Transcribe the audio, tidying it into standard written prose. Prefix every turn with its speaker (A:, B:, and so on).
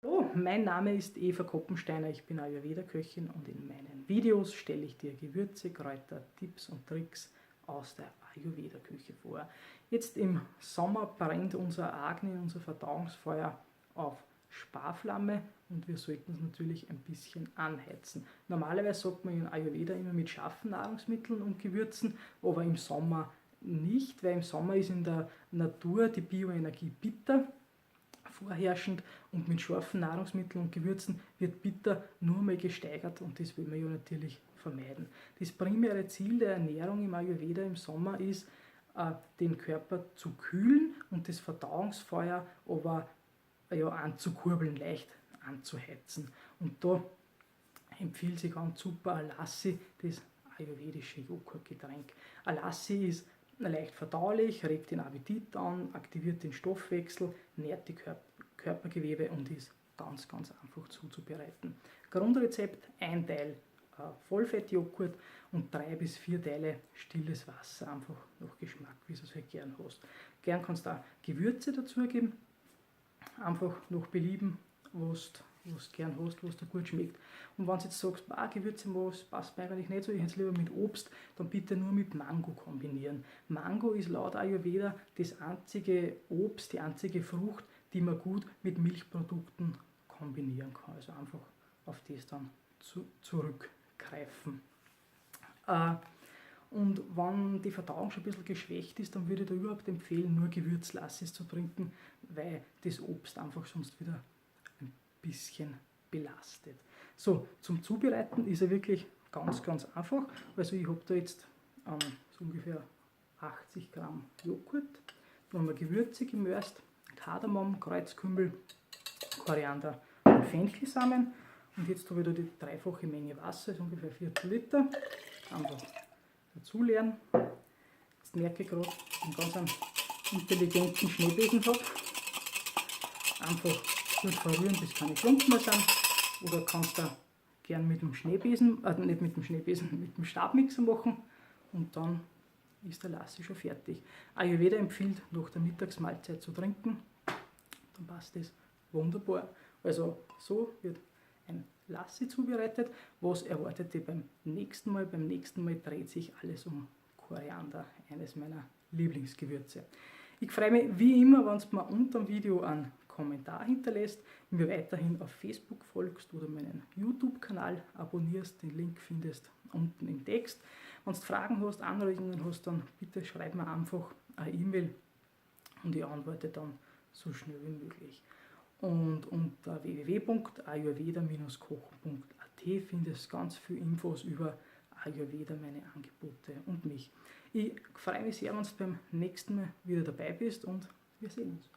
A: Hallo, mein Name ist Eva Koppensteiner, ich bin Ayurveda-Köchin und in meinen Videos stelle ich dir Gewürze, Kräuter, Tipps und Tricks aus der Ayurveda-Küche vor. Jetzt im Sommer brennt unser Agni, unser Verdauungsfeuer auf Sparflamme und wir sollten es natürlich ein bisschen anheizen. Normalerweise sagt man in Ayurveda immer mit scharfen Nahrungsmitteln und Gewürzen, aber im Sommer nicht, weil im Sommer ist in der Natur die Bioenergie bitter vorherrschend und mit scharfen Nahrungsmitteln und Gewürzen wird bitter nur mal gesteigert und das will man ja natürlich vermeiden. Das primäre Ziel der Ernährung im Ayurveda im Sommer ist, den Körper zu kühlen und das Verdauungsfeuer aber anzukurbeln, leicht anzuheizen. Und da empfiehlt sich ganz super Alassi, das ayurvedische Joghurtgetränk. Alassi ist leicht verdaulich, regt den Appetit an, aktiviert den Stoffwechsel, nährt die Körpergewebe und ist ganz einfach zuzubereiten. Grundrezept: 1 Teil Vollfettjoghurt und 3 bis 4 Teile stilles Wasser, einfach nach Geschmack, wie du es halt gern hast. Gern kannst du auch Gewürze dazugeben, einfach nach Belieben, was du gern hast, was dir gut schmeckt. Und wenn du jetzt sagst, Gewürze passt mir eigentlich nicht so, ich hätte es lieber mit Obst, dann bitte nur mit Mango kombinieren. Mango ist laut Ayurveda das einzige Obst, die einzige Frucht, die man gut mit Milchprodukten kombinieren kann. Also einfach auf das dann zurückgreifen. Und wenn die Verdauung schon ein bisschen geschwächt ist, dann würde ich da überhaupt empfehlen, nur Gewürzlassis zu trinken, weil das Obst einfach sonst wieder ein bisschen belastet. So, zum Zubereiten ist er wirklich ganz einfach. Also ich habe da jetzt so ungefähr 80 Gramm Joghurt, dann haben wir Gewürze gemörst, Kardamom, Kreuzkümmel, Koriander und Fenchelsamen. Und jetzt habe ich da die dreifache Menge Wasser, also ungefähr 4 Liter. Einfach dazu leeren. Jetzt merke ich gerade, dass ich einen ganz intelligenten Schneebesen habe. Einfach gut verrühren, bis keine Klumpen mehr sind. Oder kannst du gern mit dem Schneebesen, nicht mit dem Schneebesen, mit dem Stabmixer machen. Und dann ist der Lassi schon fertig. Ayurveda empfiehlt, nach der Mittagsmahlzeit zu trinken. Dann passt das wunderbar. Also so wird ein Lassi zubereitet. Was erwartet ihr beim nächsten Mal? Beim nächsten Mal dreht sich alles um Koriander, eines meiner Lieblingsgewürze. Ich freue mich wie immer, wenn du mir unter dem Video einen Kommentar hinterlässt, mir weiterhin auf Facebook folgst oder meinen YouTube-Kanal abonnierst. Den Link findest unten im Text. Wenn du Fragen hast, Anregungen hast, dann bitte schreib mir einfach eine E-Mail und ich antworte dann so schnell wie möglich. Und unter www.ayurveda-kochen.at findest du ganz viele Infos über Ayurveda, meine Angebote und mich. Ich freue mich sehr, wenn du beim nächsten Mal wieder dabei bist und wir sehen uns.